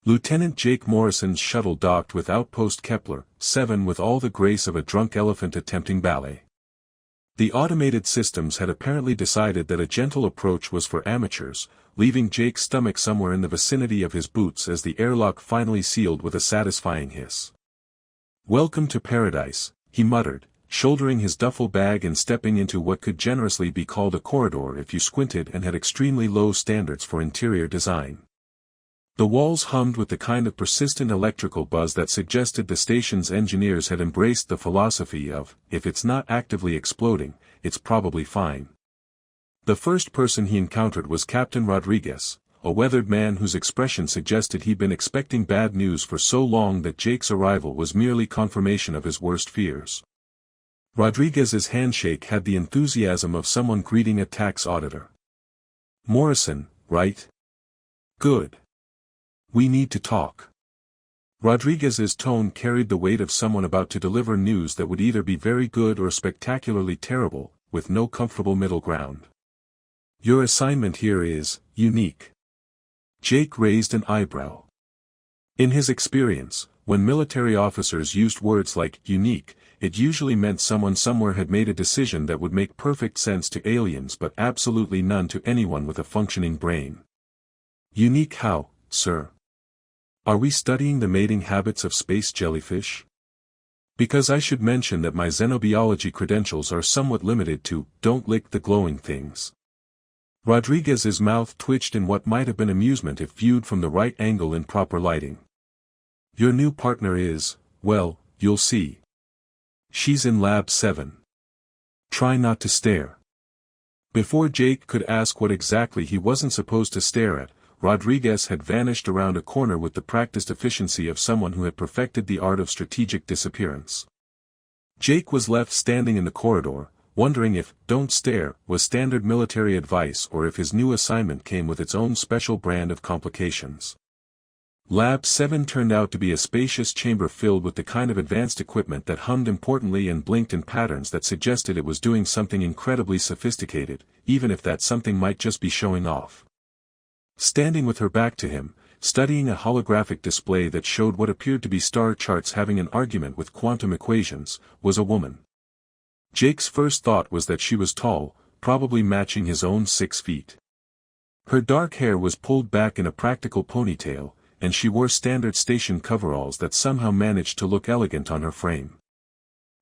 Lieutenant Jake Morrison's shuttle docked with Outpost Kepler 7 with all the grace of a drunk elephant attempting ballet. The automated systems had apparently decided that a gentle approach was for amateurs, leaving Jake's stomach somewhere in the vicinity of his boots as the airlock finally sealed with a satisfying hiss. "Welcome to paradise," he muttered, shouldering his duffel bag and stepping into what could generously be called a corridor if you squinted and had extremely low standards for interior design. The walls hummed with the kind of persistent electrical buzz that suggested the station's engineers had embraced the philosophy of, if it's not actively exploding, it's probably fine. The first person he encountered was Captain Rodriguez, a weathered man whose expression suggested he'd been expecting bad news for so long that Jake's arrival was merely confirmation of his worst fears. Rodriguez's handshake had the enthusiasm of someone greeting a tax auditor. "Morrison, right? Good. We need to talk." Rodriguez's tone carried the weight of someone about to deliver news that would either be very good or spectacularly terrible, with no comfortable middle ground. "Your assignment here is unique." Jake raised an eyebrow. In his experience, when military officers used words like unique, it usually meant someone somewhere had made a decision that would make perfect sense to aliens but absolutely none to anyone with a functioning brain. "Unique how, sir? Are we studying the mating habits of space jellyfish? Because I should mention that my xenobiology credentials are somewhat limited to, don't lick the glowing things." Rodriguez's mouth twitched in what might have been amusement if viewed from the right angle in proper lighting. "Your new partner is, well, you'll see. She's in Lab 7. Try not to stare." Before Jake could ask what exactly he wasn't supposed to stare at, Rodriguez had vanished around a corner with the practiced efficiency of someone who had perfected the art of strategic disappearance. Jake was left standing in the corridor, wondering if "don't stare" was standard military advice or if his new assignment came with its own special brand of complications. Lab 7 turned out to be a spacious chamber filled with the kind of advanced equipment that hummed importantly and blinked in patterns that suggested it was doing something incredibly sophisticated, even if that something might just be showing off. Standing with her back to him, studying a holographic display that showed what appeared to be star charts having an argument with quantum equations, was a woman. Jake's first thought was that she was tall, probably matching his own 6 feet. Her dark hair was pulled back in a practical ponytail, and she wore standard station coveralls that somehow managed to look elegant on her frame.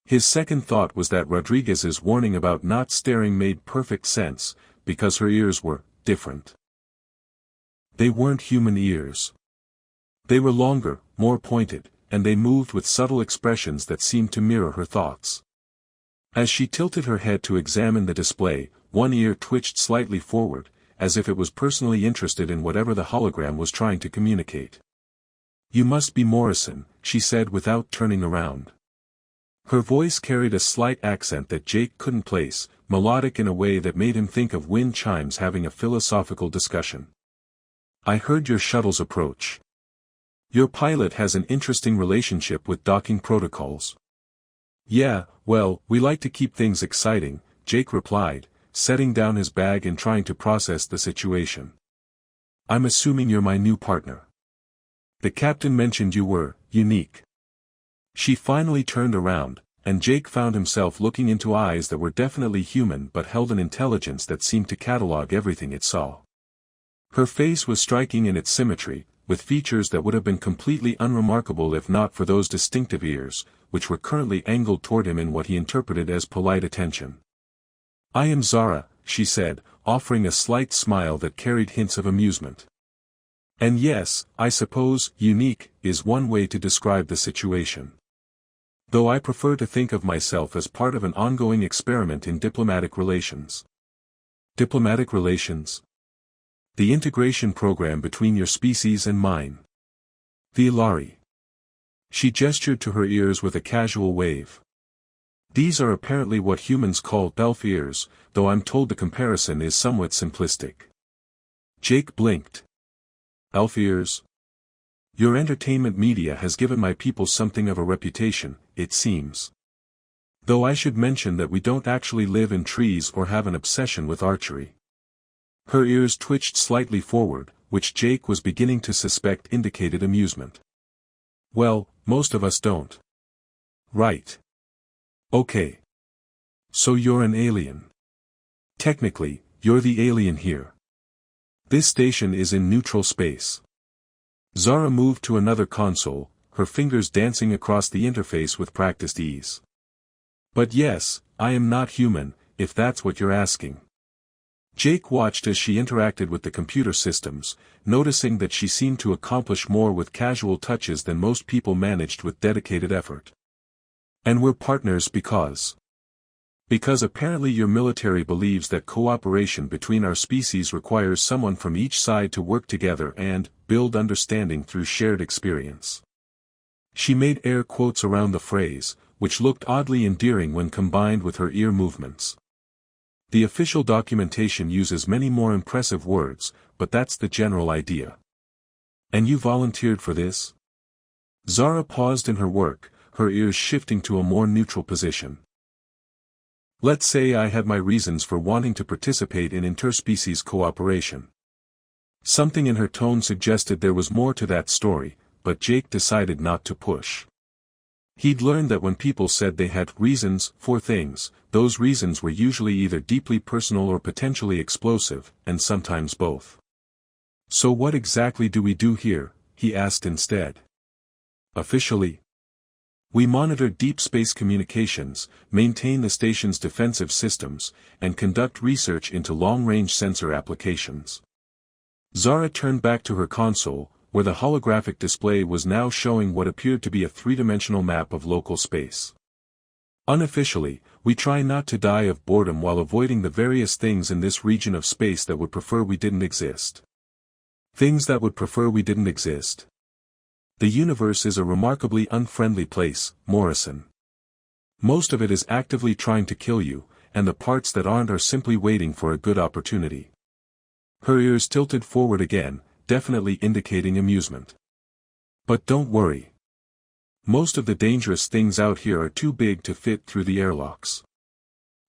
His second thought was that Rodriguez's warning about not staring made perfect sense, because her ears were different. They weren't human ears. They were longer, more pointed, and they moved with subtle expressions that seemed to mirror her thoughts. As she tilted her head to examine the display, one ear twitched slightly forward, as if it was personally interested in whatever the hologram was trying to communicate. "You must be Morrison," she said without turning around. Her voice carried a slight accent that Jake couldn't place, melodic in a way that made him think of wind chimes having a philosophical discussion. "I heard your shuttle's approach. Your pilot has an interesting relationship with docking protocols." "Yeah, well, we like to keep things exciting," Jake replied, setting down his bag and trying to process the situation. "I'm assuming you're my new partner. The captain mentioned you were unique." She finally turned around, and Jake found himself looking into eyes that were definitely human but held an intelligence that seemed to catalog everything it saw. Her face was striking in its symmetry, with features that would have been completely unremarkable if not for those distinctive ears, which were currently angled toward him in what he interpreted as polite attention. "I am Zara," she said, offering a slight smile that carried hints of amusement. "And yes, I suppose unique is one way to describe the situation. Though I prefer to think of myself as part of an ongoing experiment in diplomatic relations." "Diplomatic relations?" "The integration program between your species and mine. The Ilari." She gestured to her ears with a casual wave. "These are apparently what humans call elf ears, though I'm told the comparison is somewhat simplistic." Jake blinked. "Elf ears? Your entertainment media has given my people something of a reputation, it seems. Though I should mention that we don't actually live in trees or have an obsession with archery." Her ears twitched slightly forward, which Jake was beginning to suspect indicated amusement. Well, most of us don't. Right. Okay. So you're an alien. Technically, you're the alien here. This station is in neutral space. Zara moved to another console, her fingers dancing across the interface with practiced ease. But yes, I am not human, if that's what you're asking. Jake watched as she interacted with the computer systems, noticing that she seemed to accomplish more with casual touches than most people managed with dedicated effort. And we're partners because apparently your military believes that cooperation between our species requires someone from each side to work together and build understanding through shared experience. She made air quotes around the phrase, which looked oddly endearing when combined with her ear movements. The official documentation uses many more impressive words, but that's the general idea. And you volunteered for this? Zara paused in her work, her ears shifting to a more neutral position. Let's say I had my reasons for wanting to participate in interspecies cooperation. Something in her tone suggested there was more to that story, but Jake decided not to push. He'd learned that when people said they had reasons for things, those reasons were usually either deeply personal or potentially explosive, and sometimes both. So what exactly do we do here? He asked instead. Officially, we monitor deep space communications, maintain the station's defensive systems, and conduct research into long-range sensor applications. Zara turned back to her console, where the holographic display was now showing what appeared to be a three-dimensional map of local space. Unofficially, we try not to die of boredom while avoiding the various things in this region of space that would prefer we didn't exist. Things that would prefer we didn't exist. The universe is a remarkably unfriendly place, Morrison. Most of it is actively trying to kill you, and the parts that aren't are simply waiting for a good opportunity. Her ears tilted forward again, definitely indicating amusement. But don't worry. Most of the dangerous things out here are too big to fit through the airlocks.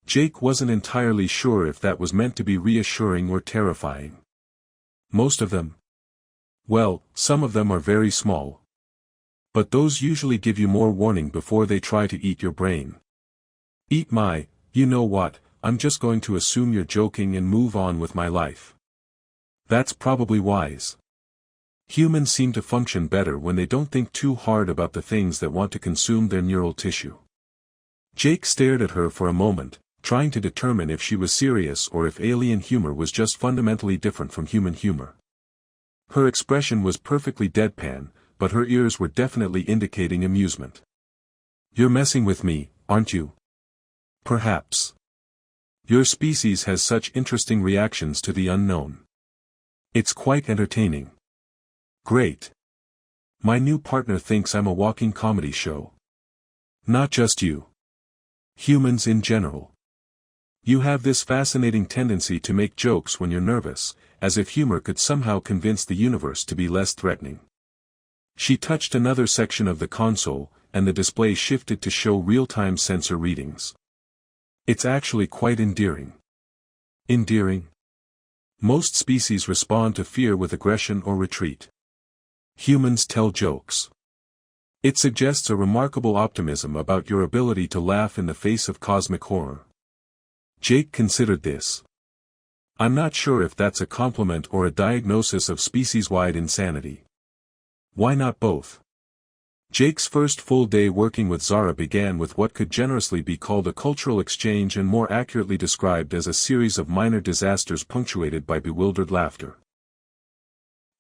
Jake wasn't entirely sure if that was meant to be reassuring or terrifying. Most of them? Well, some of them are very small. But those usually give you more warning before they try to eat your brain. Eat my, you know what, I'm just going to assume you're joking and move on with my life. That's probably wise. Humans seem to function better when they don't think too hard about the things that want to consume their neural tissue. Jake stared at her for a moment, trying to determine if she was serious or if alien humor was just fundamentally different from human humor. Her expression was perfectly deadpan, but her ears were definitely indicating amusement. You're messing with me, aren't you? Perhaps. Your species has such interesting reactions to the unknown. It's quite entertaining. Great. My new partner thinks I'm a walking comedy show. Not just you. Humans in general. You have this fascinating tendency to make jokes when you're nervous, as if humor could somehow convince the universe to be less threatening. She touched another section of the console, and the display shifted to show real-time sensor readings. It's actually quite endearing. Endearing? Most species respond to fear with aggression or retreat. Humans tell jokes. It suggests a remarkable optimism about your ability to laugh in the face of cosmic horror. Jake considered this. I'm not sure if that's a compliment or a diagnosis of species-wide insanity. Why not both? Jake's first full day working with Zara began with what could generously be called a cultural exchange and more accurately described as a series of minor disasters punctuated by bewildered laughter.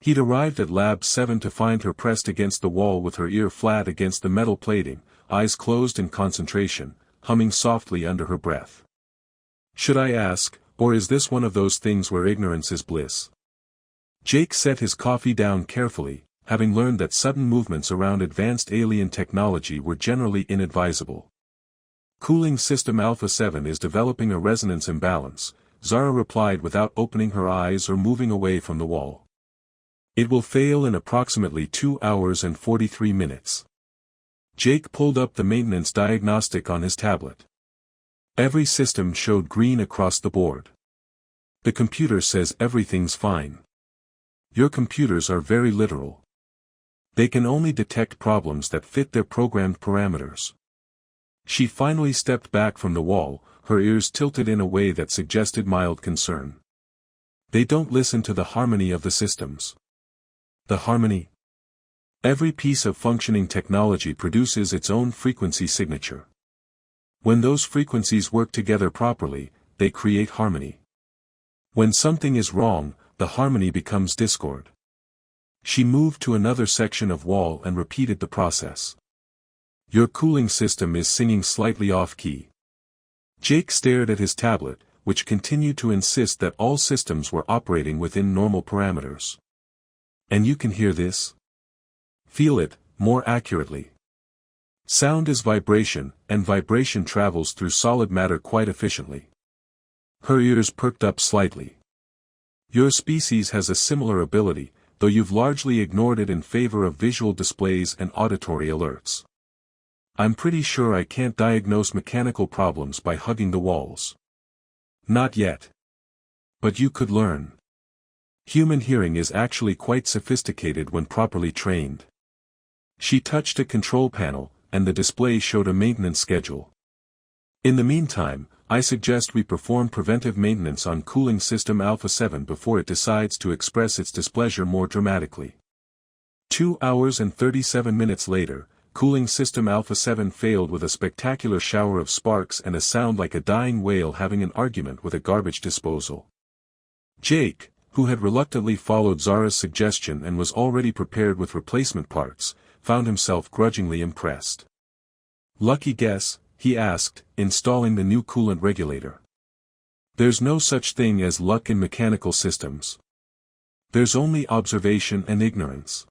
He'd arrived at Lab 7 to find her pressed against the wall with her ear flat against the metal plating, eyes closed in concentration, humming softly under her breath. Should I ask, or is this one of those things where ignorance is bliss? Jake set his coffee down carefully, having learned that sudden movements around advanced alien technology were generally inadvisable. Cooling System Alpha 7 is developing a resonance imbalance, Zara replied without opening her eyes or moving away from the wall. It will fail in approximately 2 hours and 43 minutes. Jake pulled up the maintenance diagnostic on his tablet. Every system showed green across the board. The computer says everything's fine. Your computers are very literal. They can only detect problems that fit their programmed parameters. She finally stepped back from the wall, her ears tilted in a way that suggested mild concern. They don't listen to the harmony of the systems. The harmony? Every piece of functioning technology produces its own frequency signature. When those frequencies work together properly, they create harmony. When something is wrong, the harmony becomes discord. She moved to another section of wall and repeated the process. Your cooling system is singing slightly off-key. Jake stared at his tablet, which continued to insist that all systems were operating within normal parameters. And you can hear this? Feel it, more accurately. Sound is vibration, and vibration travels through solid matter quite efficiently. Her ears perked up slightly. Your species has a similar ability, though you've largely ignored it in favor of visual displays and auditory alerts. I'm pretty sure I can't diagnose mechanical problems by hugging the walls. Not yet. But you could learn. Human hearing is actually quite sophisticated when properly trained. She touched a control panel, and the display showed a maintenance schedule. In the meantime, I suggest we perform preventive maintenance on cooling system Alpha 7 before it decides to express its displeasure more dramatically. 2 hours and 37 minutes later, cooling system Alpha 7 failed with a spectacular shower of sparks and a sound like a dying whale having an argument with a garbage disposal. Jake, who had reluctantly followed Zara's suggestion and was already prepared with replacement parts, found himself grudgingly impressed. Lucky guess, he asked, installing the new coolant regulator. There's no such thing as luck in mechanical systems. There's only observation and ignorance.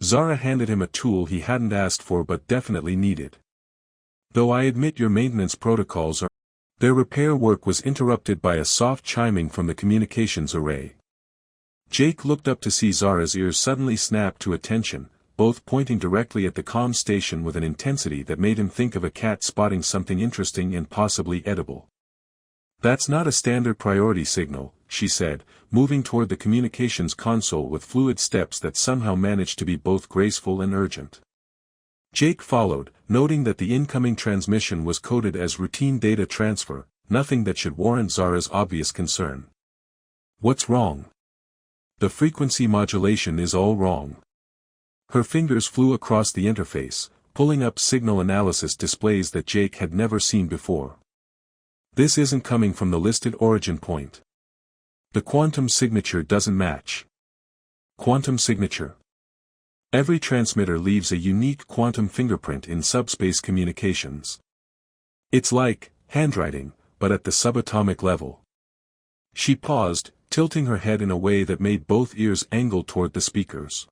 Zara handed him a tool he hadn't asked for but definitely needed. Though I admit your maintenance protocols are... Their repair work was interrupted by a soft chiming from the communications array. Jake looked up to see Zara's ears suddenly snap to attention, both pointing directly at the comm station with an intensity that made him think of a cat spotting something interesting and possibly edible. That's not a standard priority signal, she said, moving toward the communications console with fluid steps that somehow managed to be both graceful and urgent. Jake followed, noting that the incoming transmission was coded as routine data transfer, nothing that should warrant Zara's obvious concern. What's wrong? The frequency modulation is all wrong. Her fingers flew across the interface, pulling up signal analysis displays that Jake had never seen before. This isn't coming from the listed origin point. The quantum signature doesn't match. Quantum signature. Every transmitter leaves a unique quantum fingerprint in subspace communications. It's like handwriting, but at the subatomic level. She paused, tilting her head in a way that made both ears angle toward the speakers.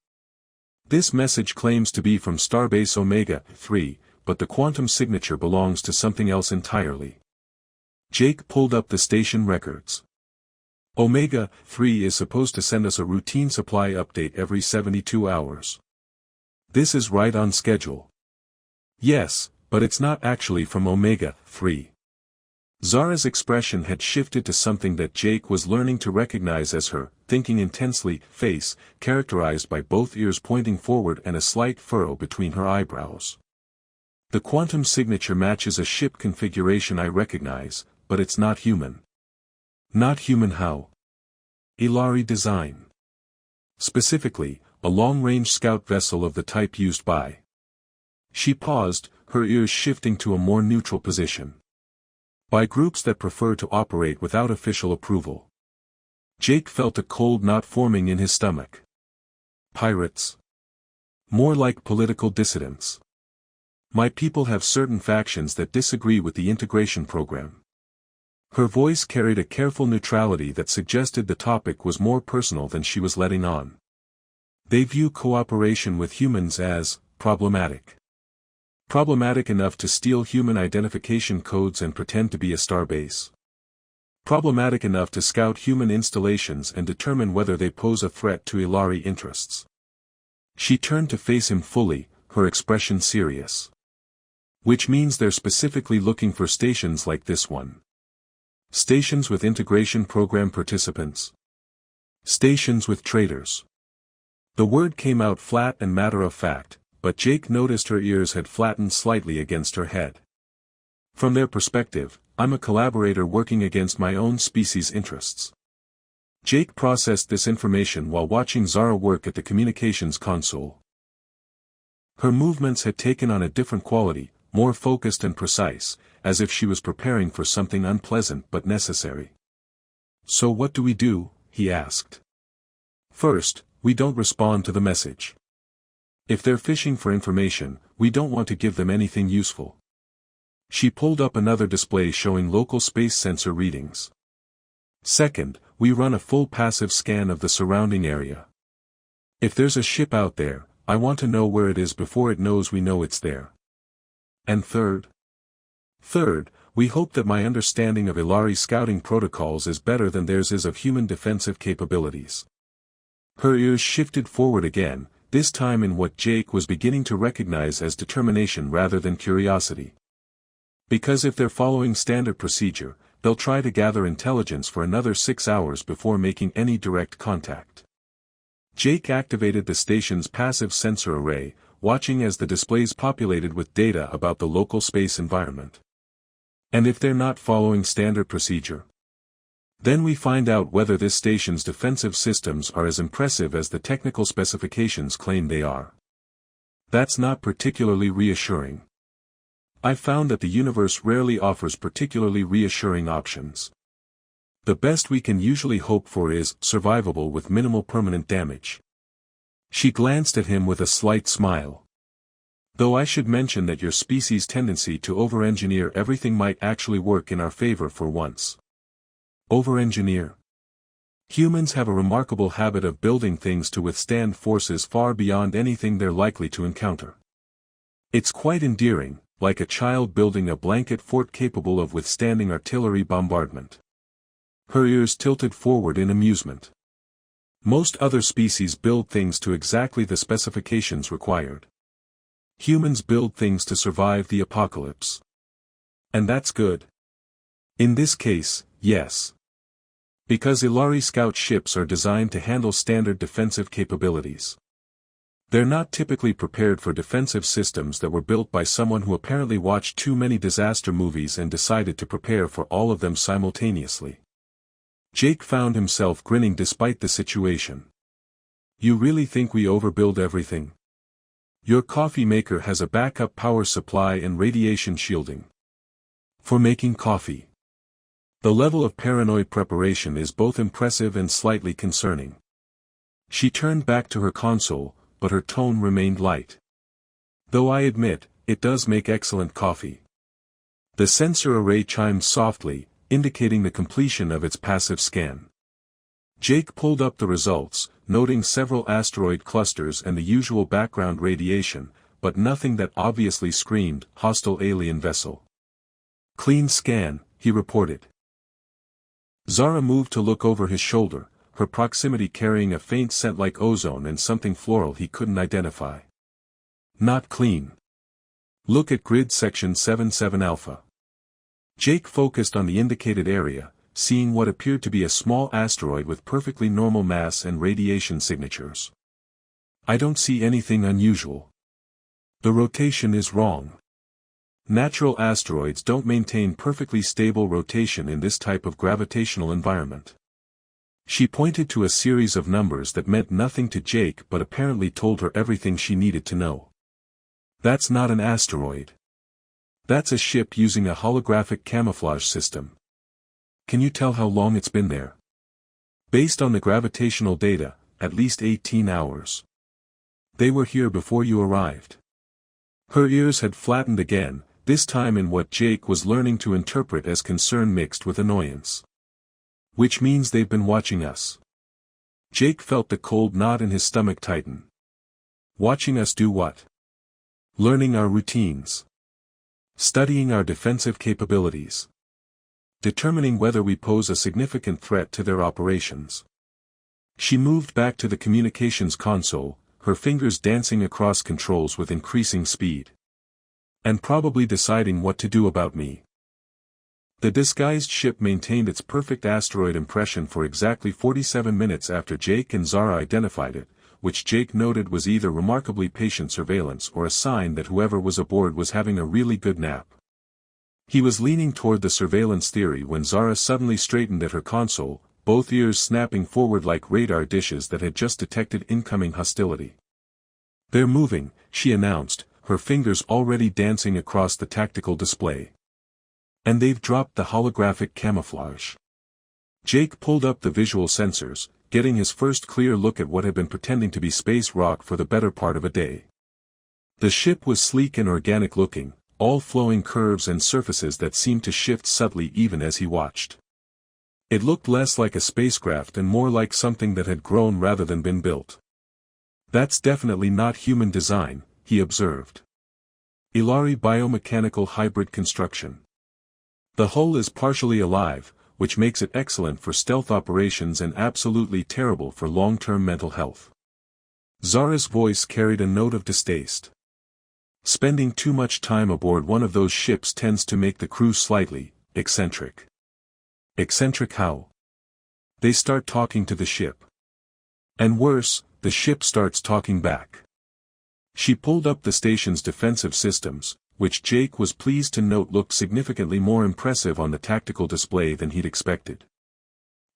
This message claims to be from Starbase Omega 3, but the quantum signature belongs to something else entirely. Jake pulled up the station records. Omega 3 is supposed to send us a routine supply update every 72 hours. This is right on schedule. Yes, but it's not actually from Omega 3. Zara's expression had shifted to something that Jake was learning to recognize as her, thinking intensely, face, characterized by both ears pointing forward and a slight furrow between her eyebrows. The quantum signature matches a ship configuration I recognize, but it's not human. Not human how? Ilari design. Specifically, a long-range scout vessel of the type used by. She paused, her ears shifting to a more neutral position. By groups that prefer to operate without official approval. Jake felt a cold knot forming in his stomach. Pirates? More like political dissidents. My people have certain factions that disagree with the integration program. Her voice carried a careful neutrality that suggested the topic was more personal than she was letting on. They view cooperation with humans as problematic. Problematic enough to steal human identification codes and pretend to be a starbase. Problematic enough to scout human installations and determine whether they pose a threat to Ilari interests. She turned to face him fully, her expression serious. Which means they're specifically looking for stations like this one. Stations with integration program participants. Stations with traders. The word came out flat and matter-of-fact, but Jake noticed her ears had flattened slightly against her head. From their perspective, I'm a collaborator working against my own species' interests. Jake processed this information while watching Zara work at the communications console. Her movements had taken on a different quality, more focused and precise, as if she was preparing for something unpleasant but necessary. "So what do we do?" he asked. "First, we don't respond to the message. If they're fishing for information, we don't want to give them anything useful." She pulled up another display showing local space sensor readings. "Second, we run a full passive scan of the surrounding area. If there's a ship out there, I want to know where it is before it knows we know it's there. And third, we hope that my understanding of Ilari scouting protocols is better than theirs is of human defensive capabilities." Her ears shifted forward again, this time in what Jake was beginning to recognize as determination rather than curiosity. Because if they're following standard procedure, they'll try to gather intelligence for another 6 hours before making any direct contact. Jake activated the station's passive sensor array, watching as the displays populated with data about the local space environment. And if they're not following standard procedure? Then we find out whether this station's defensive systems are as impressive as the technical specifications claim they are. That's not particularly reassuring. I've found that the universe rarely offers particularly reassuring options. The best we can usually hope for is survivable with minimal permanent damage. She glanced at him with a slight smile. Though I should mention that your species' tendency to over-engineer everything might actually work in our favor for once. Over-engineer? Humans have a remarkable habit of building things to withstand forces far beyond anything they're likely to encounter. It's quite endearing, like a child building a blanket fort capable of withstanding artillery bombardment. Her ears tilted forward in amusement. Most other species build things to exactly the specifications required. Humans build things to survive the apocalypse. And that's good. In this case, yes. Because Ilari scout ships are designed to handle standard defensive capabilities. They're not typically prepared for defensive systems that were built by someone who apparently watched too many disaster movies and decided to prepare for all of them simultaneously. Jake found himself grinning despite the situation. "You really think we overbuild everything? Your coffee maker has a backup power supply and radiation shielding. For making coffee. The level of paranoid preparation is both impressive and slightly concerning." She turned back to her console, but her tone remained light. "Though I admit, it does make excellent coffee." The sensor array chimed softly, indicating the completion of its passive scan. Jake pulled up the results, noting several asteroid clusters and the usual background radiation, but nothing that obviously screamed hostile alien vessel. "Clean scan," he reported. Zara moved to look over his shoulder, her proximity carrying a faint scent like ozone and something floral he couldn't identify. "Not clean. Look at grid section 77 alpha." Jake focused on the indicated area, seeing what appeared to be a small asteroid with perfectly normal mass and radiation signatures. "I don't see anything unusual. The rotation is wrong. Natural asteroids don't maintain perfectly stable rotation in this type of gravitational environment." She pointed to a series of numbers that meant nothing to Jake but apparently told her everything she needed to know. "That's not an asteroid. That's a ship using a holographic camouflage system. Can you tell how long it's been there?" "Based on the gravitational data, at least 18 hours. They were here before you arrived." Her ears had flattened again, this time in what Jake was learning to interpret as concern mixed with annoyance. "Which means they've been watching us." Jake felt the cold knot in his stomach tighten. "Watching us do what?" "Learning our routines. Studying our defensive capabilities. Determining whether we pose a significant threat to their operations." She moved back to the communications console, her fingers dancing across controls with increasing speed. "And probably deciding what to do about me." The disguised ship maintained its perfect asteroid impression for exactly 47 minutes after Jake and Zara identified it, which Jake noted was either remarkably patient surveillance or a sign that whoever was aboard was having a really good nap. He was leaning toward the surveillance theory when Zara suddenly straightened at her console, both ears snapping forward like radar dishes that had just detected incoming hostility. "They're moving," she announced, her fingers already dancing across the tactical display. "And they've dropped the holographic camouflage." Jake pulled up the visual sensors, getting his first clear look at what had been pretending to be space rock for the better part of a day. The ship was sleek and organic looking, all flowing curves and surfaces that seemed to shift subtly even as he watched. It looked less like a spacecraft and more like something that had grown rather than been built. "That's definitely not human design," he observed. "Ilari biomechanical hybrid construction. The hull is partially alive, which makes it excellent for stealth operations and absolutely terrible for long-term mental health." Zara's voice carried a note of distaste. "Spending too much time aboard one of those ships tends to make the crew slightly eccentric." "Eccentric how?" "They start talking to the ship. And worse, the ship starts talking back." She pulled up the station's defensive systems, which Jake was pleased to note looked significantly more impressive on the tactical display than he'd expected.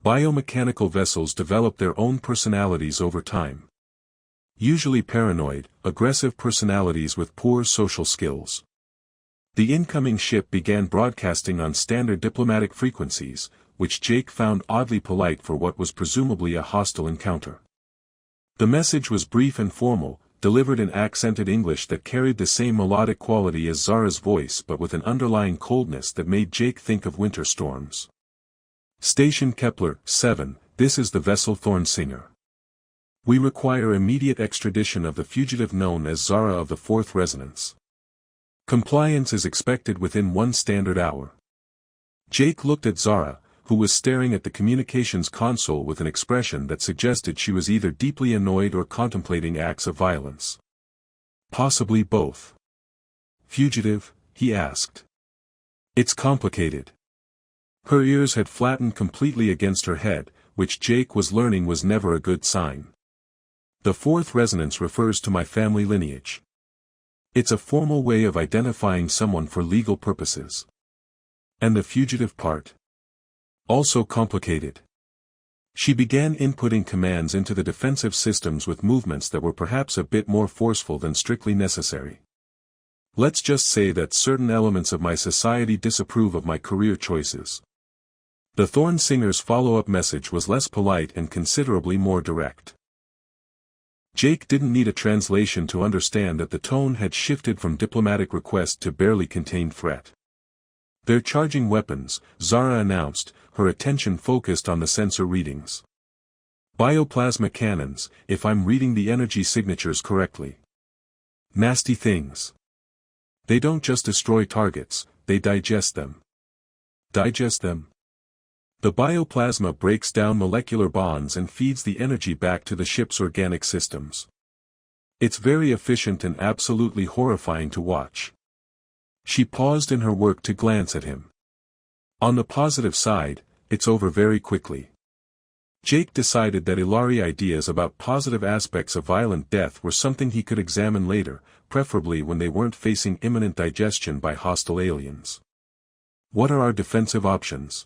Biomechanical vessels develop their own personalities over time. Usually paranoid, aggressive personalities with poor social skills. The incoming ship began broadcasting on standard diplomatic frequencies, which Jake found oddly polite for what was presumably a hostile encounter. The message was brief and formal, delivered in accented English that carried the same melodic quality as Zara's voice but with an underlying coldness that made Jake think of winter storms. "Station Kepler 7, this is the vessel Thornsinger. We require immediate extradition of the fugitive known as Zara of the Fourth Resonance. Compliance is expected within 1 standard hour." Jake looked at Zara, who was staring at the communications console with an expression that suggested she was either deeply annoyed or contemplating acts of violence. "Possibly both." "Fugitive?" he asked. "It's complicated." Her ears had flattened completely against her head, which Jake was learning was never a good sign. "The fourth resonance refers to my family lineage. It's a formal way of identifying someone for legal purposes." "And the fugitive part?" "Also complicated." She began inputting commands into the defensive systems with movements that were perhaps a bit more forceful than strictly necessary. "Let's just say that certain elements of my society disapprove of my career choices." The Thornsinger's follow-up message was less polite and considerably more direct. Jake didn't need a translation to understand that the tone had shifted from diplomatic request to barely contained threat. "They're charging weapons," Zara announced, her attention focused on the sensor readings. "Bioplasma cannons, if I'm reading the energy signatures correctly. Nasty things. They don't just destroy targets, they digest them." "Digest them?" "The bioplasma breaks down molecular bonds and feeds the energy back to the ship's organic systems. It's very efficient and absolutely horrifying to watch." She paused in her work to glance at him. "On the positive side, it's over very quickly." Jake decided that Ilari ideas about positive aspects of violent death were something he could examine later, preferably when they weren't facing imminent digestion by hostile aliens. "What are our defensive options?"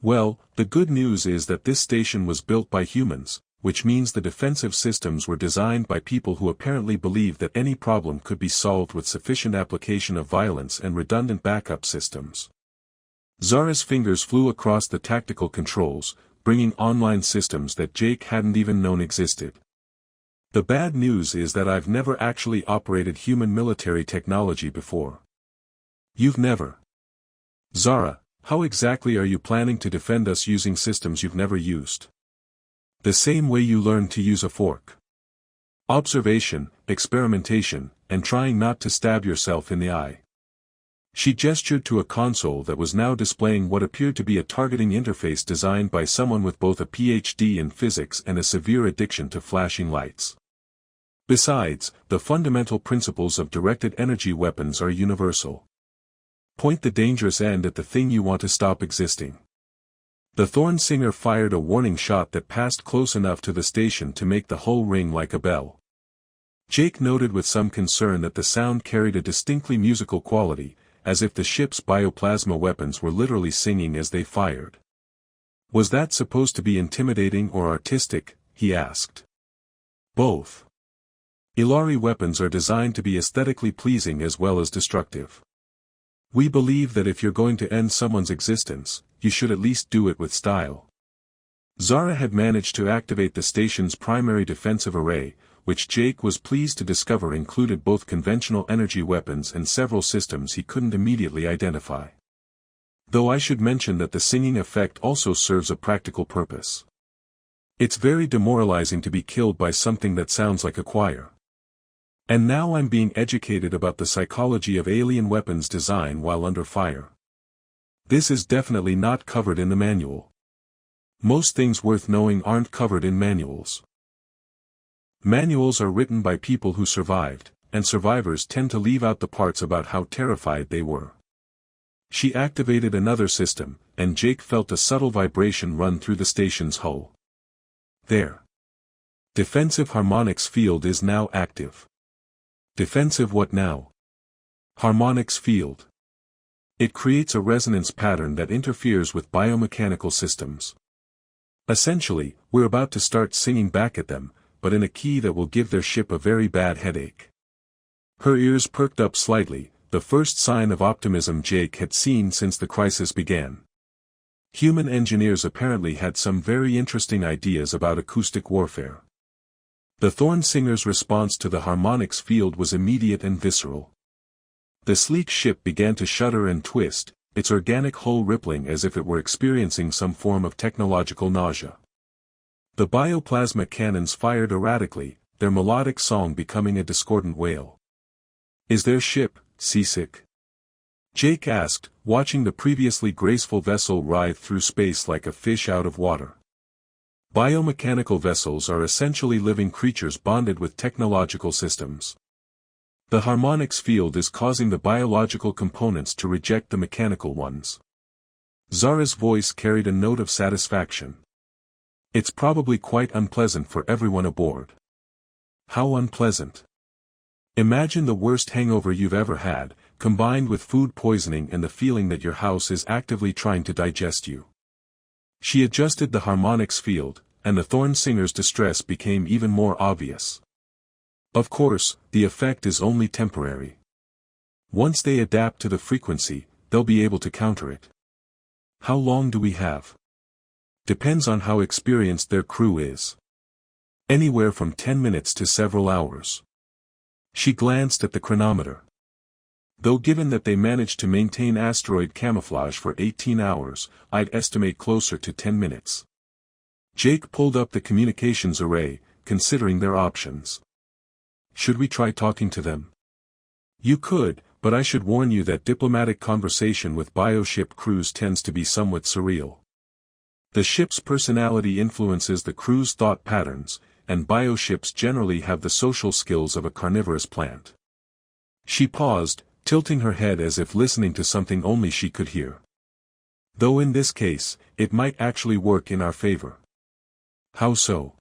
"Well, the good news is that this station was built by humans, which means the defensive systems were designed by people who apparently believe that any problem could be solved with sufficient application of violence and redundant backup systems." Zara's fingers flew across the tactical controls, bringing online systems that Jake hadn't even known existed. "The bad news is that I've never actually operated human military technology before." "You've never?" "Zara, how exactly are you planning to defend us using systems you've never used?" "The same way you learned to use a fork. Observation, experimentation, and trying not to stab yourself in the eye." She gestured to a console that was now displaying what appeared to be a targeting interface designed by someone with both a PhD in physics and a severe addiction to flashing lights. "Besides, the fundamental principles of directed energy weapons are universal. Point the dangerous end at the thing you want to stop existing. The Thorn Singer fired a warning shot that passed close enough to the station to make the hull ring like a bell. Jake noted with some concern that the sound carried a distinctly musical quality, as if the ship's bioplasma weapons were literally singing as they fired. Was that supposed to be intimidating or artistic? He asked. Both. Ilari weapons are designed to be aesthetically pleasing as well as destructive. We believe that if you're going to end someone's existence, you should at least do it with style. Zara had managed to activate the station's primary defensive array, which Jake was pleased to discover included both conventional energy weapons and several systems he couldn't immediately identify. Though I should mention that the singing effect also serves a practical purpose. It's very demoralizing to be killed by something that sounds like a choir. And now I'm being educated about the psychology of alien weapons design while under fire. This is definitely not covered in the manual. Most things worth knowing aren't covered in manuals. Manuals are written by people who survived, and survivors tend to leave out the parts about how terrified they were. She activated another system, and Jake felt a subtle vibration run through the station's hull. There. Defensive harmonics field is now active. Defensive what now? Harmonics field. It creates a resonance pattern that interferes with biomechanical systems. Essentially, we're about to start singing back at them, but in a key that will give their ship a very bad headache. Her ears perked up slightly, the first sign of optimism Jake had seen since the crisis began. Human engineers apparently had some very interesting ideas about acoustic warfare. The Thorn Singer's response to the harmonics field was immediate and visceral. The sleek ship began to shudder and twist, its organic hull rippling as if it were experiencing some form of technological nausea. The bioplasma cannons fired erratically, their melodic song becoming a discordant wail. Is their ship seasick? Jake asked, watching the previously graceful vessel writhe through space like a fish out of water. Biomechanical vessels are essentially living creatures bonded with technological systems. The harmonics field is causing the biological components to reject the mechanical ones. Zara's voice carried a note of satisfaction. It's probably quite unpleasant for everyone aboard. How unpleasant? Imagine the worst hangover you've ever had, combined with food poisoning and the feeling that your house is actively trying to digest you. She adjusted the harmonics field, and the Thorn Singer's distress became even more obvious. Of course, the effect is only temporary. Once they adapt to the frequency, they'll be able to counter it. How long do we have? Depends on how experienced their crew is. Anywhere from 10 minutes to several hours. She glanced at the chronometer. Though given that they managed to maintain asteroid camouflage for 18 hours, I'd estimate closer to 10 minutes. Jake pulled up the communications array, considering their options. Should we try talking to them? You could, but I should warn you that diplomatic conversation with bioship crews tends to be somewhat surreal. The ship's personality influences the crew's thought patterns, and bioships generally have the social skills of a carnivorous plant. She paused, tilting her head as if listening to something only she could hear. Though in this case, it might actually work in our favor. How so?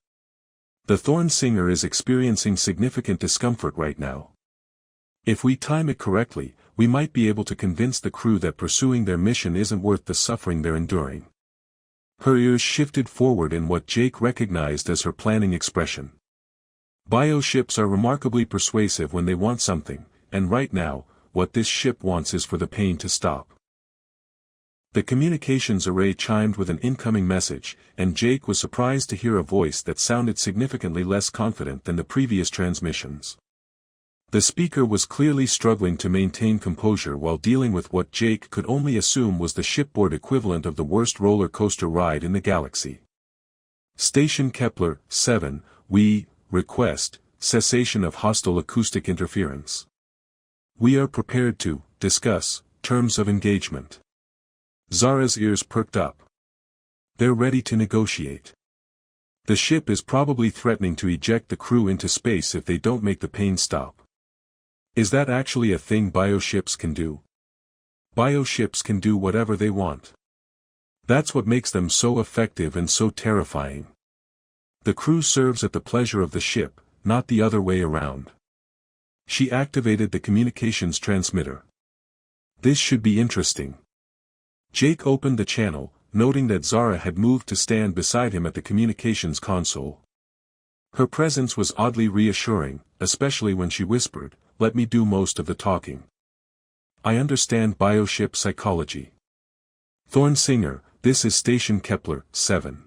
The Thorn Singer is experiencing significant discomfort right now. If we time it correctly, we might be able to convince the crew that pursuing their mission isn't worth the suffering they're enduring. Her ears shifted forward in what Jake recognized as her planning expression. Bioships are remarkably persuasive when they want something, and right now, what this ship wants is for the pain to stop. The communications array chimed with an incoming message, and Jake was surprised to hear a voice that sounded significantly less confident than the previous transmissions. The speaker was clearly struggling to maintain composure while dealing with what Jake could only assume was the shipboard equivalent of the worst roller coaster ride in the galaxy. Station Kepler 7, we request cessation of hostile acoustic interference. We are prepared to discuss terms of engagement. Zara's ears perked up. They're ready to negotiate. The ship is probably threatening to eject the crew into space if they don't make the pain stop. Is that actually a thing bioships can do? Bioships can do whatever they want. That's what makes them so effective and so terrifying. The crew serves at the pleasure of the ship, not the other way around. She activated the communications transmitter. This should be interesting. Jake opened the channel, noting that Zara had moved to stand beside him at the communications console. Her presence was oddly reassuring, especially when she whispered, "Let me do most of the talking. I understand bioship psychology. Thorn Singer, this is Station Kepler 7.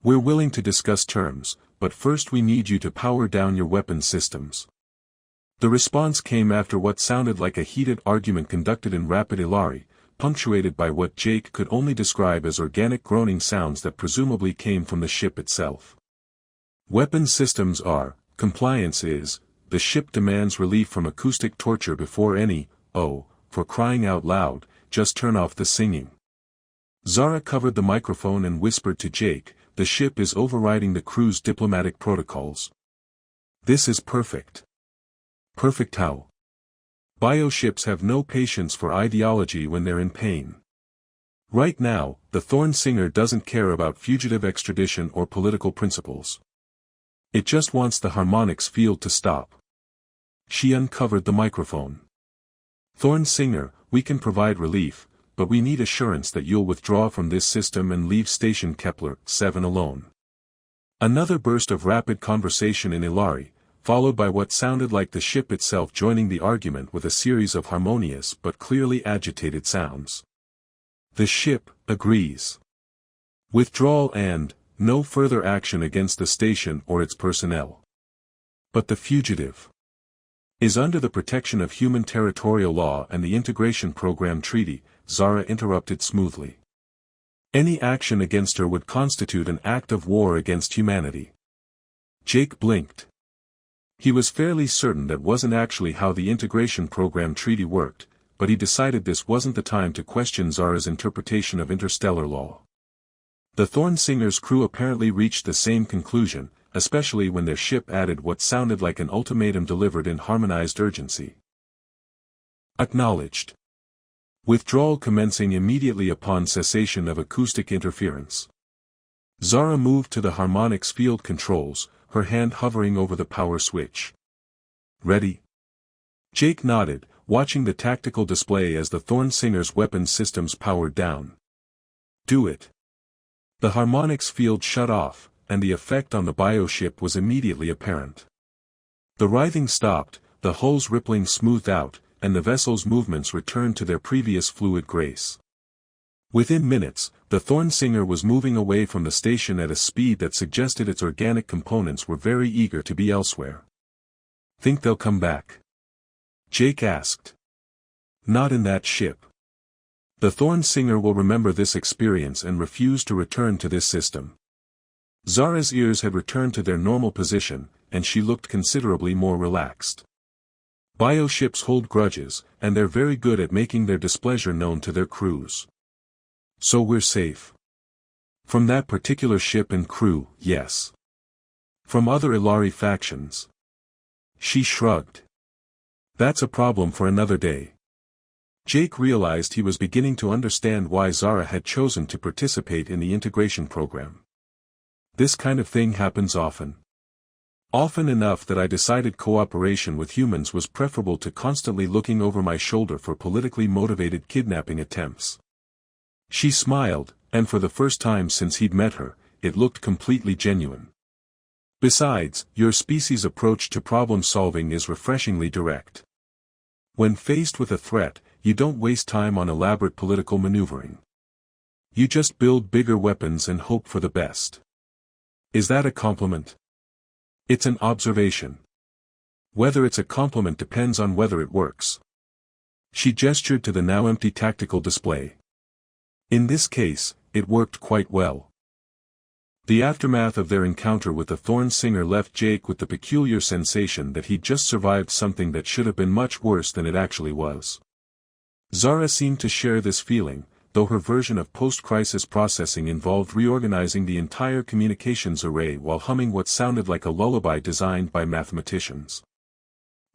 We're willing to discuss terms, but first we need you to power down your weapon systems." The response came after what sounded like a heated argument conducted in rapid Ilari, punctuated by what Jake could only describe as organic groaning sounds that presumably came from the ship itself. Weapon systems are, compliance is, the ship demands relief from acoustic torture before any, for crying out loud, just turn off the singing. Zara covered the microphone and whispered to Jake, the ship is overriding the crew's diplomatic protocols. This is perfect. Perfect how? Bioships have no patience for ideology when they're in pain. Right now, the Thorn Singer doesn't care about fugitive extradition or political principles. It just wants the harmonics field to stop. She uncovered the microphone. Thorn Singer, we can provide relief, but we need assurance that you'll withdraw from this system and leave Station Kepler 7 alone. Another burst of rapid conversation in Ilari, followed by what sounded like the ship itself joining the argument with a series of harmonious but clearly agitated sounds. The ship agrees. Withdrawal and no further action against the station or its personnel. But the fugitive is under the protection of human territorial law and the Integration Program Treaty, Zara interrupted smoothly. Any action against her would constitute an act of war against humanity. Jake blinked. He was fairly certain that wasn't actually how the Integration Program Treaty worked, but he decided this wasn't the time to question Zara's interpretation of interstellar law. The Thorn Singer's crew apparently reached the same conclusion, especially when their ship added what sounded like an ultimatum delivered in harmonized urgency. Acknowledged. Withdrawal commencing immediately upon cessation of acoustic interference. Zara moved to the harmonics field controls, her hand hovering over the power switch. Ready? Jake nodded, watching the tactical display as the Thorn Singer's weapon systems powered down. Do it. The harmonics field shut off, and the effect on the bioship was immediately apparent. The writhing stopped, the hull's rippling smoothed out, and the vessel's movements returned to their previous fluid grace. Within minutes, the Thorn Singer was moving away from the station at a speed that suggested its organic components were very eager to be elsewhere. Think they'll come back? Jake asked. Not in that ship. The Thorn Singer will remember this experience and refuse to return to this system. Zara's ears had returned to their normal position, and she looked considerably more relaxed. Bioships hold grudges, and they're very good at making their displeasure known to their crews. So we're safe. From that particular ship and crew, yes. From other Ilari factions. She shrugged. That's a problem for another day. Jake realized he was beginning to understand why Zara had chosen to participate in the integration program. This kind of thing happens often. Often enough that I decided cooperation with humans was preferable to constantly looking over my shoulder for politically motivated kidnapping attempts. She smiled, and for the first time since he'd met her, it looked completely genuine. Besides, your species' approach to problem-solving is refreshingly direct. When faced with a threat, you don't waste time on elaborate political maneuvering. You just build bigger weapons and hope for the best. Is that a compliment? It's an observation. Whether it's a compliment depends on whether it works. She gestured to the now empty tactical display. In this case, it worked quite well. The aftermath of their encounter with the Thorn Singer left Jake with the peculiar sensation that he'd just survived something that should have been much worse than it actually was. Zara seemed to share this feeling, though her version of post-crisis processing involved reorganizing the entire communications array while humming what sounded like a lullaby designed by mathematicians.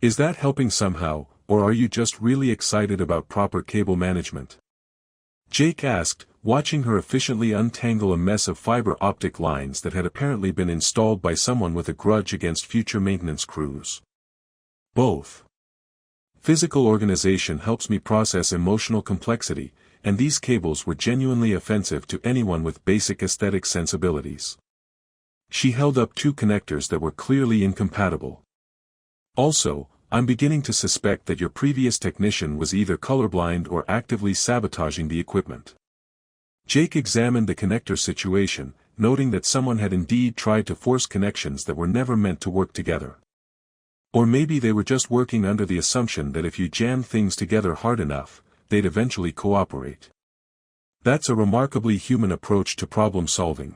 Is that helping somehow? or are you just really excited about proper cable management? Jake asked, watching her efficiently untangle a mess of fiber optic lines that had apparently been installed by someone with a grudge against future maintenance crews. Both. Physical organization helps me process emotional complexity, and these cables were genuinely offensive to anyone with basic aesthetic sensibilities. She held up two connectors that were clearly incompatible. Also, I'm beginning to suspect that your previous technician was either colorblind or actively sabotaging the equipment. Jake examined the connector situation, noting that someone had indeed tried to force connections that were never meant to work together. Or maybe they were just working under the assumption that if you jam things together hard enough, they'd eventually cooperate. That's a remarkably human approach to problem solving.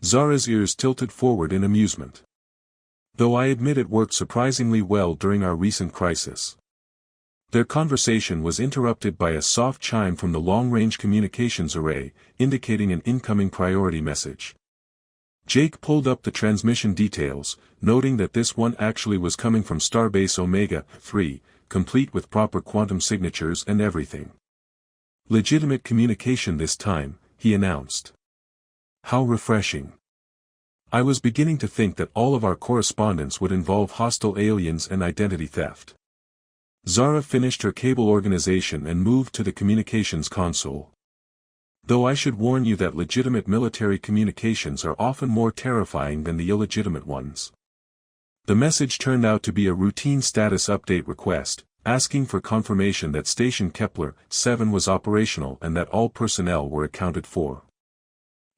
Zara's ears tilted forward in amusement. Though I admit it worked surprisingly well during our recent crisis. Their conversation was interrupted by a soft chime from the long-range communications array, indicating an incoming priority message. Jake pulled up the transmission details, noting that this one actually was coming from Starbase Omega-3, complete with proper quantum signatures and everything. Legitimate communication this time, he announced. How refreshing. I was beginning to think that all of our correspondence would involve hostile aliens and identity theft. Zara finished her cable organization and moved to the communications console. Though I should warn you that legitimate military communications are often more terrifying than the illegitimate ones. The message turned out to be a routine status update request, asking for confirmation that Station Kepler-7 was operational and that all personnel were accounted for.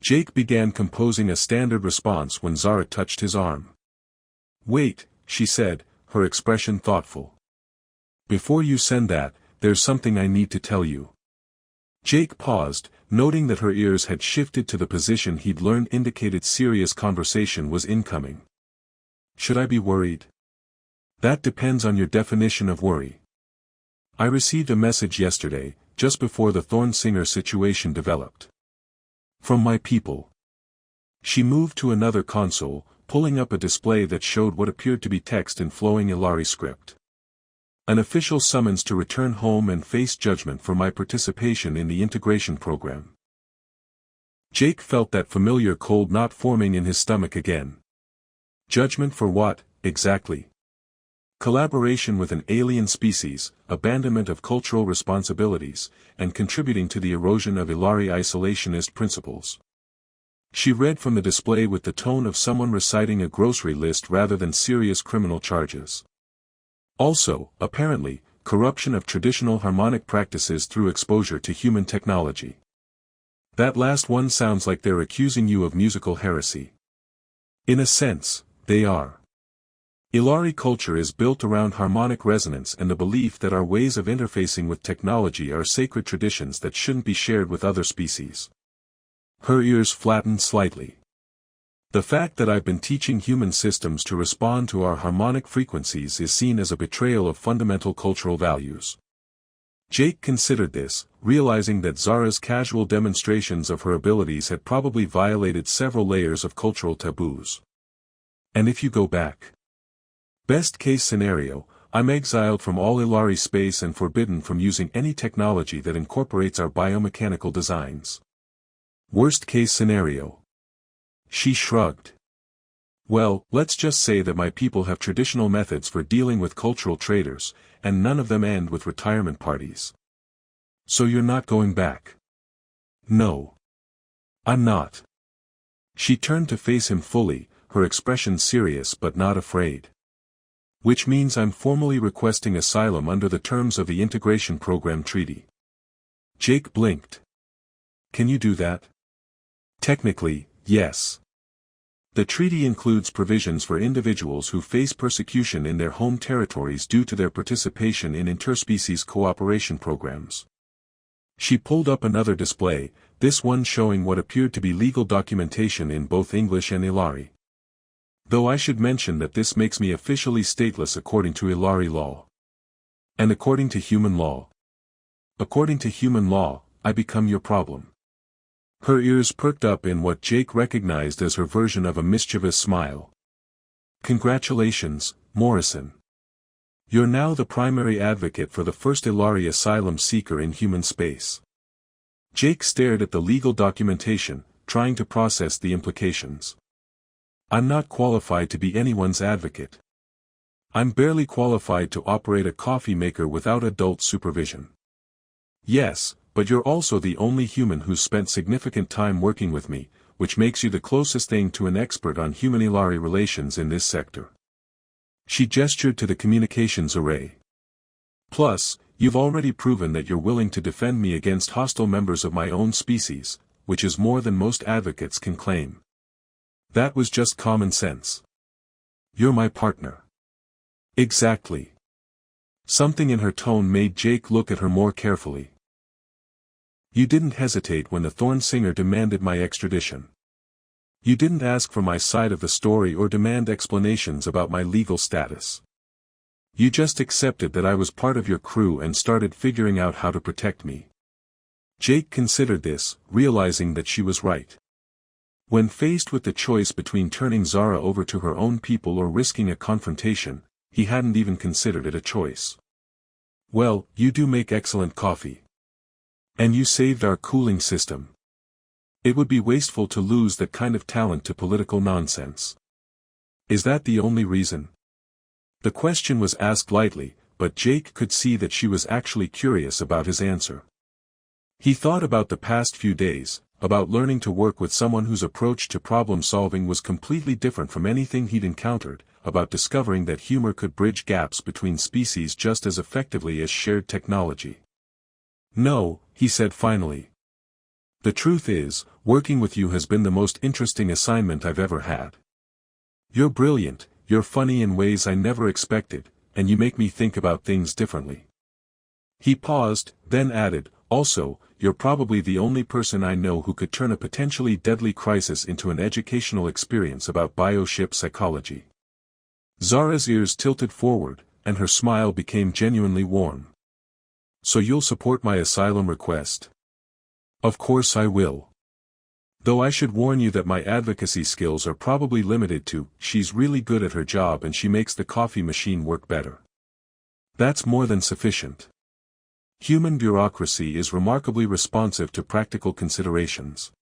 Jake began composing a standard response when Zara touched his arm. Wait, she said, her expression thoughtful. Before you send that, there's something I need to tell you. Jake paused, noting that her ears had shifted to the position he'd learned indicated serious conversation was incoming. Should I be worried? That depends on your definition of worry. I received a message yesterday, just before the Thornsinger situation developed. From my people. She moved to another console, pulling up a display that showed what appeared to be text in flowing Ilari script. An official summons to return home and face judgment for my participation in the integration program. Jake felt that familiar cold knot forming in his stomach again. Judgment for what, exactly? Collaboration with an alien species, abandonment of cultural responsibilities, and contributing to the erosion of Ilari isolationist principles. She read from the display with the tone of someone reciting a grocery list rather than serious criminal charges. Also, apparently, corruption of traditional harmonic practices through exposure to human technology. That last one sounds like they're accusing you of musical heresy. In a sense, they are. Ilari culture is built around harmonic resonance and the belief that our ways of interfacing with technology are sacred traditions that shouldn't be shared with other species. Her ears flattened slightly. The fact that I've been teaching human systems to respond to our harmonic frequencies is seen as a betrayal of fundamental cultural values. Jake considered this, realizing that Zara's casual demonstrations of her abilities had probably violated several layers of cultural taboos. And if you go back? Best case scenario, I'm exiled from all Ilari space and forbidden from using any technology that incorporates our biomechanical designs. Worst case scenario. She shrugged. Well, let's just say that my people have traditional methods for dealing with cultural traders, and none of them end with retirement parties. So you're not going back? No. I'm not. She turned to face him fully, her expression serious but not afraid. Which means I'm formally requesting asylum under the terms of the Integration Program Treaty. Jake blinked. Can you do that? Technically, yes. The treaty includes provisions for individuals who face persecution in their home territories due to their participation in interspecies cooperation programs. She pulled up another display, this one showing what appeared to be legal documentation in both English and Ilari. Though I should mention that this makes me officially stateless according to Ilari law. And according to human law. According to human law, I become your problem. Her ears perked up in what Jake recognized as her version of a mischievous smile. Congratulations, Morrison. You're now the primary advocate for the first Ilari asylum seeker in human space. Jake stared at the legal documentation, trying to process the implications. I'm not qualified to be anyone's advocate. I'm barely qualified to operate a coffee maker without adult supervision. Yes, but you're also the only human who's spent significant time working with me, which makes you the closest thing to an expert on human-Ilari relations in this sector. She gestured to the communications array. Plus, you've already proven that you're willing to defend me against hostile members of my own species, which is more than most advocates can claim. That was just common sense. You're my partner. Exactly. Something in her tone made Jake look at her more carefully. You didn't hesitate when the Thorn Singer demanded my extradition. You didn't ask for my side of the story or demand explanations about my legal status. You just accepted that I was part of your crew and started figuring out how to protect me. Jake considered this, realizing that she was right. When faced with the choice between turning Zara over to her own people or risking a confrontation, he hadn't even considered it a choice. Well, you do make excellent coffee. And you saved our cooling system. It would be wasteful to lose that kind of talent to political nonsense. Is that the only reason? The question was asked lightly, but Jake could see that she was actually curious about his answer. He thought about the past few days, about learning to work with someone whose approach to problem-solving was completely different from anything he'd encountered, about discovering that humor could bridge gaps between species just as effectively as shared technology. No, he said finally. The truth is, working with you has been the most interesting assignment I've ever had. You're brilliant, you're funny in ways I never expected, and you make me think about things differently. He paused, then added, also, you're probably the only person I know who could turn a potentially deadly crisis into an educational experience about bioship psychology. Zara's ears tilted forward, and her smile became genuinely warm. So you'll support my asylum request? Of course I will. Though I should warn you that my advocacy skills are probably limited to, she's really good at her job and she makes the coffee machine work better. That's more than sufficient. Human bureaucracy is remarkably responsive to practical considerations.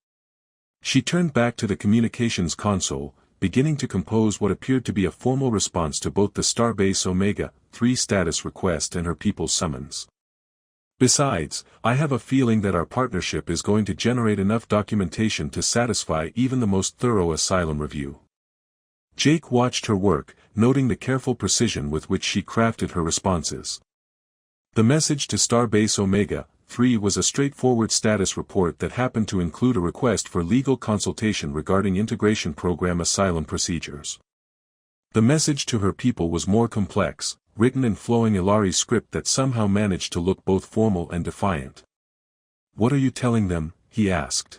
She turned back to the communications console, beginning to compose what appeared to be a formal response to both the Starbase Omega-3 status request and her people's summons. Besides, I have a feeling that our partnership is going to generate enough documentation to satisfy even the most thorough asylum review. Jake watched her work, noting the careful precision with which she crafted her responses. The message to Starbase Omega-3 was a straightforward status report that happened to include a request for legal consultation regarding integration program asylum procedures. The message to her people was more complex, written in flowing Ilari script that somehow managed to look both formal and defiant. What are you telling them? He asked.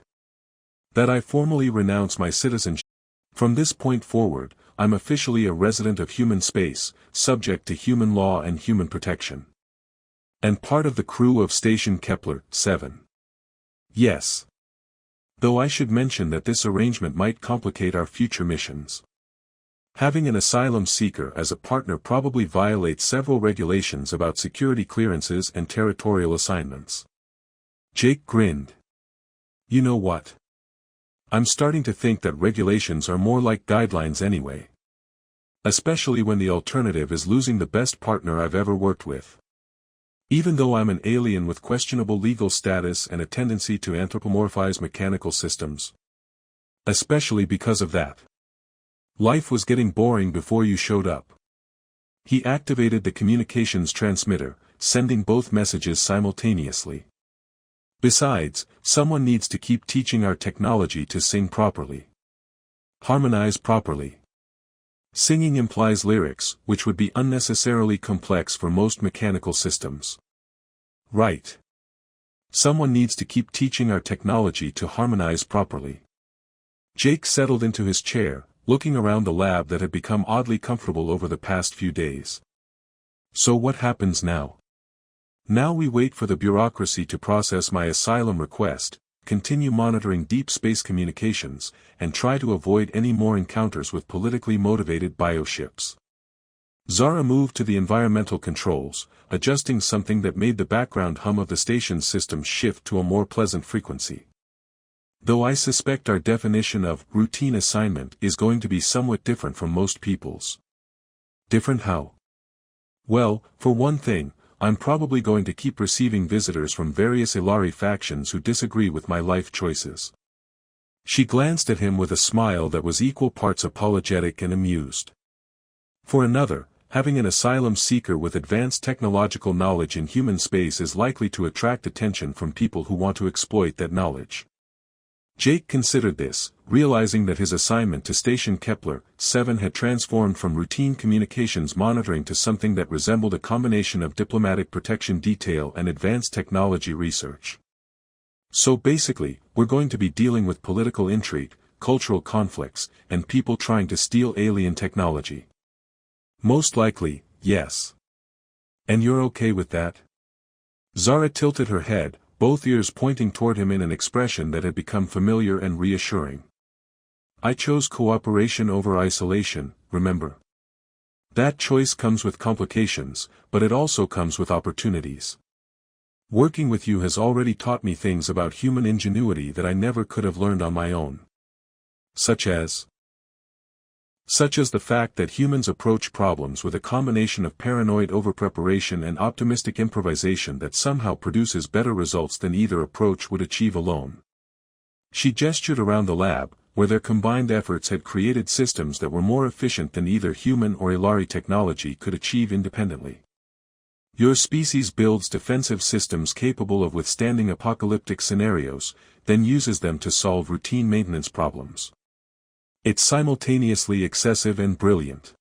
That I formally renounce my citizenship. From this point forward, I'm officially a resident of human space, subject to human law and human protection. And part of the crew of Station Kepler-7. Yes. Though I should mention that this arrangement might complicate our future missions. Having an asylum seeker as a partner probably violates several regulations about security clearances and territorial assignments. Jake grinned. You know what? I'm starting to think that regulations are more like guidelines anyway. Especially when the alternative is losing the best partner I've ever worked with. Even though I'm an alien with questionable legal status and a tendency to anthropomorphize mechanical systems. Especially because of that. Life was getting boring before you showed up. He activated the communications transmitter, sending both messages simultaneously. Besides, someone needs to keep teaching our technology to sing properly. Harmonize properly. Singing implies lyrics, which would be unnecessarily complex for most mechanical systems. Right. Someone needs to keep teaching our technology to harmonize properly. Jake settled into his chair, looking around the lab that had become oddly comfortable over the past few days. So what happens now? Now we wait for the bureaucracy to process my asylum request, continue monitoring deep space communications, and try to avoid any more encounters with politically motivated bioships. Zara moved to the environmental controls, adjusting something that made the background hum of the station's system shift to a more pleasant frequency. Though I suspect our definition of routine assignment is going to be somewhat different from most people's. Different how? Well, for one thing, I'm probably going to keep receiving visitors from various Ilari factions who disagree with my life choices. She glanced at him with a smile that was equal parts apologetic and amused. For another, having an asylum seeker with advanced technological knowledge in human space is likely to attract attention from people who want to exploit that knowledge. Jake considered this, realizing that his assignment to Station Kepler 7 had transformed from routine communications monitoring to something that resembled a combination of diplomatic protection detail and advanced technology research. So basically, we're going to be dealing with political intrigue, cultural conflicts, and people trying to steal alien technology. Most likely, yes. And you're okay with that? Zara tilted her head, both ears pointing toward him in an expression that had become familiar and reassuring. I chose cooperation over isolation, remember? That choice comes with complications, but it also comes with opportunities. Working with you has already taught me things about human ingenuity that I never could have learned on my own. Such as the fact that humans approach problems with a combination of paranoid overpreparation and optimistic improvisation that somehow produces better results than either approach would achieve alone. She gestured around the lab, where their combined efforts had created systems that were more efficient than either human or Ilari technology could achieve independently. Your species builds defensive systems capable of withstanding apocalyptic scenarios, then uses them to solve routine maintenance problems. It's simultaneously excessive and brilliant.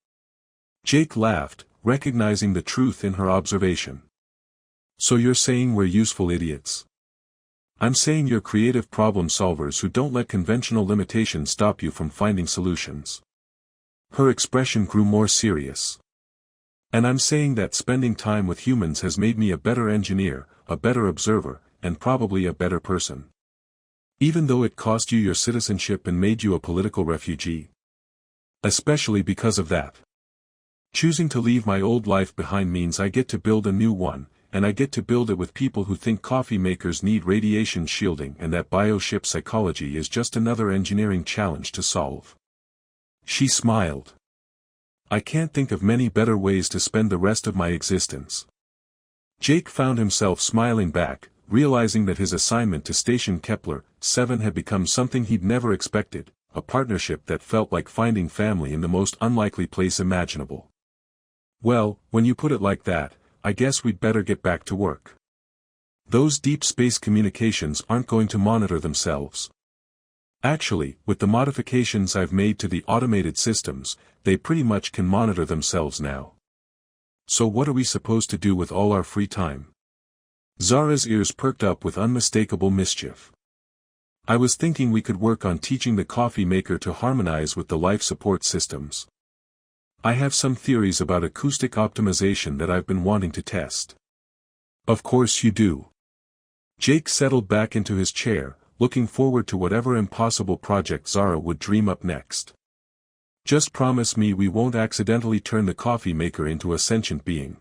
Jake laughed, recognizing the truth in her observation. So you're saying we're useful idiots? I'm saying you're creative problem solvers who don't let conventional limitations stop you from finding solutions. Her expression grew more serious. And I'm saying that spending time with humans has made me a better engineer, a better observer, and probably a better person. Even though it cost you your citizenship and made you a political refugee. Especially because of that. Choosing to leave my old life behind means I get to build a new one, and I get to build it with people who think coffee makers need radiation shielding and that bioship psychology is just another engineering challenge to solve. She smiled. I can't think of many better ways to spend the rest of my existence. Jake found himself smiling back, realizing that his assignment to Station Kepler 7 had become something he'd never expected, a partnership that felt like finding family in the most unlikely place imaginable. Well, when you put it like that, I guess we'd better get back to work. Those deep space communications aren't going to monitor themselves. Actually, with the modifications I've made to the automated systems, they pretty much can monitor themselves now. So what are we supposed to do with all our free time? Zara's ears perked up with unmistakable mischief. I was thinking we could work on teaching the coffee maker to harmonize with the life support systems. I have some theories about acoustic optimization that I've been wanting to test. Of course you do. Jake settled back into his chair, looking forward to whatever impossible project Zara would dream up next. Just promise me we won't accidentally turn the coffee maker into a sentient being.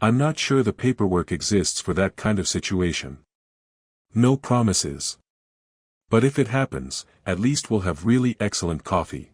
I'm not sure the paperwork exists for that kind of situation. No promises. But if it happens, at least we'll have really excellent coffee.